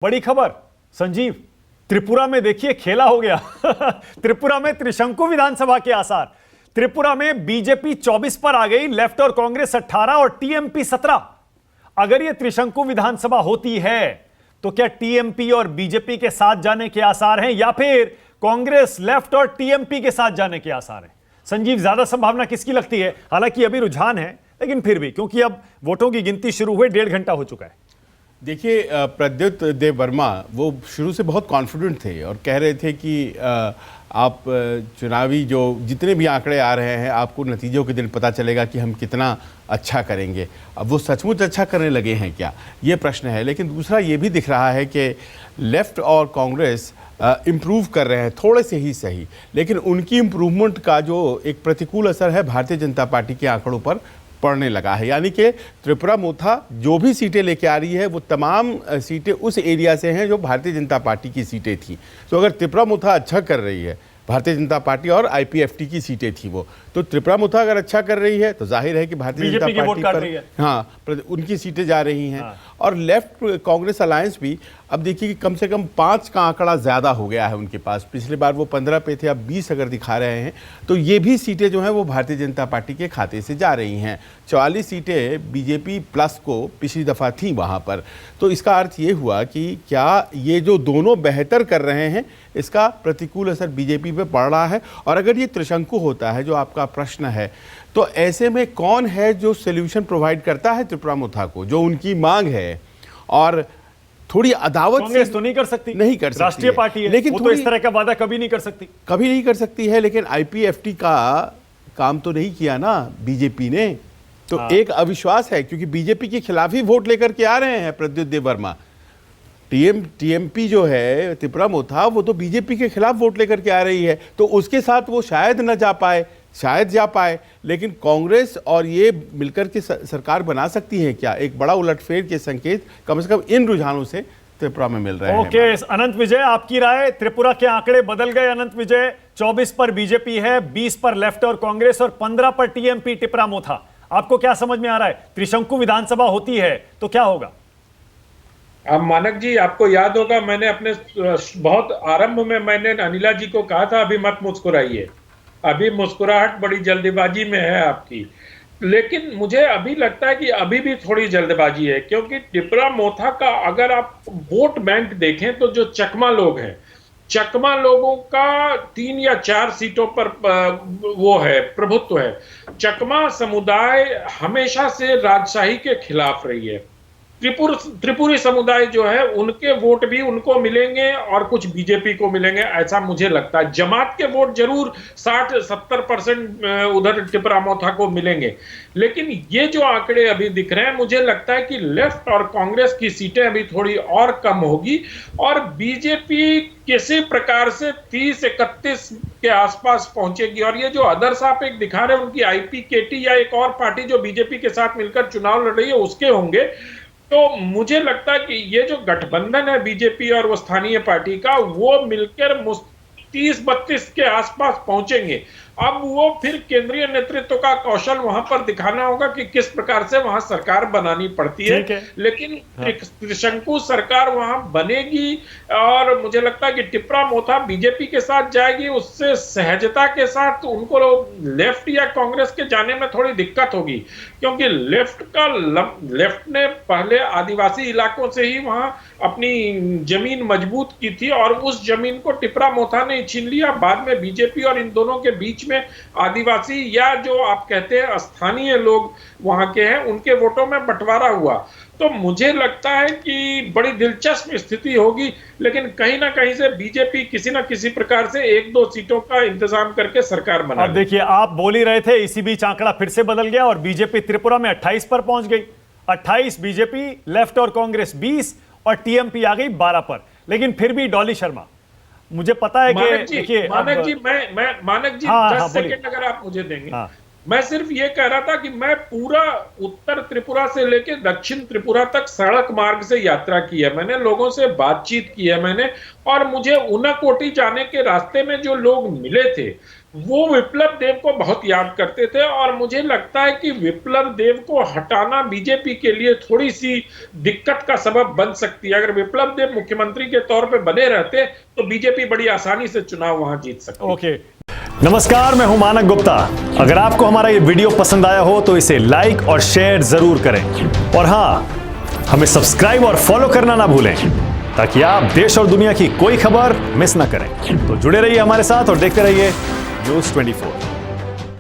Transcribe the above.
बड़ी खबर संजीव, त्रिपुरा में देखिए खेला हो गया। त्रिपुरा में त्रिशंकु विधानसभा के आसार। त्रिपुरा में बीजेपी 24 पर आ गई, लेफ्ट और कांग्रेस 18 और टीएमपी 17। अगर यह त्रिशंकु विधानसभा होती है तो क्या टीएमपी और बीजेपी के साथ जाने के आसार हैं या फिर कांग्रेस, लेफ्ट और टीएमपी के साथ जाने के आसार हैं? संजीव, ज्यादा संभावना किसकी लगती है? हालांकि अभी रुझान है, लेकिन फिर भी, क्योंकि अब वोटों की गिनती शुरू हुए 1.5 घंटा हो चुका है। देखिए, प्रद्युत देव वर्मा वो शुरू से बहुत कॉन्फिडेंट थे और कह रहे थे कि आप चुनावी जो जितने भी आंकड़े आ रहे हैं, आपको नतीजों के दिन पता चलेगा कि हम कितना अच्छा करेंगे। अब वो सचमुच अच्छा करने लगे हैं क्या, ये प्रश्न है। लेकिन दूसरा ये भी दिख रहा है कि लेफ्ट और कांग्रेस इम्प्रूव कर रहे हैं, थोड़े से ही सही, लेकिन उनकी इम्प्रूवमेंट का जो एक प्रतिकूल असर है भारतीय जनता पार्टी के आंकड़ों पर पड़ने लगा है। यानी कि त्रिपुरा मोथा जो भी सीटें लेके आ रही है वो तमाम सीटें उस एरिया से हैं जो भारतीय जनता पार्टी की सीटें थी। तो अगर त्रिपुरा मोथा अच्छा कर रही है, भारतीय जनता पार्टी और आईपीएफटी की सीटें थी वो, तो त्रिपुरा मोथा अगर अच्छा कर रही है तो जाहिर है कि भारतीय जनता पार्टी पर उनकी सीटें जा रही हैं। और लेफ्ट कांग्रेस अलायंस भी अब देखिए कि कम से कम 5 का आंकड़ा ज़्यादा हो गया है उनके पास। पिछली बार वो 15 पे थे, अब 20 अगर दिखा रहे हैं, तो ये भी सीटें जो हैं वो भारतीय जनता पार्टी के खाते से जा रही हैं। 44 सीटें बीजेपी प्लस को पिछली दफ़ा थी वहाँ पर। तो इसका अर्थ ये हुआ कि क्या ये जो दोनों बेहतर कर रहे हैं, इसका प्रतिकूल असर बीजेपी पे पड़ रहा है। और अगर ये त्रिशंकु होता है जो आपका प्रश्न है, तो ऐसे में कौन है जो सोल्यूशन प्रोवाइड करता है त्रिपुरा मोथा को, जो उनकी मांग है? और थोड़ी अदावत कांग्रेस तो नहीं कर सकती, राष्ट्रीय पार्टी है, लेकिन तो इस तरह का वादा कभी नहीं कर सकती है। लेकिन आईपीएफटी का काम तो नहीं किया ना बीजेपी ने, तो एक अविश्वास है, क्योंकि बीजेपी के खिलाफ ही वोट लेकर के आ रहे हैं प्रद्युत देव वर्मा। टीएमपी जो है त्रिपुरा मोथा, वो तो बीजेपी के खिलाफ वोट लेकर के आ रही है, तो उसके साथ वो शायद न जा पाए, शायद जा पाए। लेकिन कांग्रेस और ये मिलकर के सरकार बना सकती है क्या? एक बड़ा उलटफेर के संकेत कम से कम इन रुझानों से त्रिपुरा में मिल रहे हैं। ओके, अनंत विजय, आपकी राय? त्रिपुरा के आंकड़े बदल गए अनंत विजय। 24 पर बीजेपी है, 20 पर लेफ्ट और कांग्रेस और 15 पर टीएमपी त्रिपुरा मोथा। आपको क्या समझ में आ रहा है? त्रिशंकु विधानसभा होती है तो क्या होगा? अब मानक जी, आपको याद होगा मैंने अपने बहुत आरंभ में मैंने अनिला जी को कहा था, अभी मत मुस्कुराइए, अभी मुस्कुराहट बड़ी जल्दबाजी में है आपकी। लेकिन मुझे अभी लगता है कि अभी भी थोड़ी जल्दबाजी है, क्योंकि त्रिपुरा मोथा का अगर आप वोट बैंक देखें तो जो चकमा लोग हैं, चकमा लोगों का 3 या 4 सीटों पर वो है, प्रभुत्व है। चकमा समुदाय हमेशा से राजशाही के खिलाफ रही है। त्रिपुरी समुदाय जो है, उनके वोट भी उनको मिलेंगे और कुछ बीजेपी को मिलेंगे, ऐसा मुझे लगता है। जमात के वोट जरूर 60-70% उधर त्रिपुरा मोथा को मिलेंगे। लेकिन ये जो आंकड़े अभी दिख रहे हैं, मुझे लगता है कि लेफ्ट और कांग्रेस की सीटें अभी थोड़ी और कम होगी और बीजेपी किसी प्रकार से 30-31 के आसपास पहुंचेगी। और ये जो अदर्स आप एक दिखा रहे हैं, उनकी आईपीकेटी या एक और पार्टी जो बीजेपी के साथ मिलकर चुनाव लड़ रही है, उसके होंगे। तो मुझे लगता है कि ये जो गठबंधन है बीजेपी और वो स्थानीय पार्टी का, वो मिलकर 30-32 के आसपास पहुंचेंगे। अब वो फिर केंद्रीय नेतृत्व का कौशल वहां पर दिखाना होगा कि किस प्रकार से वहां सरकार बनानी पड़ती है। लेकिन त्रिशंकु सरकार वहां बनेगी और मुझे लगता है कि त्रिपुरा मोथा बीजेपी के साथ जाएगी, उससे सहजता के साथ उनको लेफ्ट या कांग्रेस के जाने में थोड़ी दिक्कत होगी, क्योंकि लेफ्ट ने पहले आदिवासी इलाकों से ही वहां अपनी जमीन मजबूत की थी और उस जमीन को त्रिपुरा मोथा ने छीन लिया। बाद में बीजेपी और इन दोनों के बीच में आदिवासी या जो आप कहते हैं स्थानीय लोग वहां के हैं, उनके वोटों में बंटवारा हुआ। तो मुझे लगता है कि बड़ी दिलचस्प स्थिति होगी, लेकिन कहीं ना कहीं से बीजेपी किसी ना किसी प्रकार से 1-2 सीटों का इंतजाम करके सरकार बना। अब देखिए, आप बोल ही रहे थे, इसी बीच आंकड़ा फिर से बदल गया और बीजेपी त्रिपुरा में 28 पर पहुंच गई। 28 बीजेपी, लेफ्ट और कांग्रेस 20 और टीएमपी आ गई 12 पर। लेकिन फिर भी डॉली शर्मा, मुझे पता है कि देखिए मानक जी, मैं 10 सेकंड अगर आप मुझे देंगे। मैं सिर्फ ये कह रहा था कि मैं पूरा उत्तर त्रिपुरा से लेके दक्षिण त्रिपुरा तक सड़क मार्ग से यात्रा की है, मैंने लोगों से बातचीत की है मैंने, और मुझे ऊनाकोटी जाने के रास्ते में जो लोग मिले थे वो विप्लव देव को बहुत याद करते थे, और मुझे लगता है कि विप्लव देव को हटाना बीजेपी के लिए थोड़ी सी दिक्कत का सबब बन सकती है। अगर विप्लव देव मुख्यमंत्री के तौर पे बने रहते तो बीजेपी बड़ी आसानी से चुनाव वहां जीत सकती। ओके, नमस्कार, मैं हूं मानक गुप्ता। अगर आपको हमारा ये वीडियो पसंद आया हो तो इसे लाइक और शेयर जरूर करें, और हां, हमें सब्सक्राइब और फॉलो करना ना भूलें ताकि आप देश और दुनिया की कोई खबर मिस ना करें। तो जुड़े रहिए हमारे साथ और देखते रहिए न्यूज़ 24।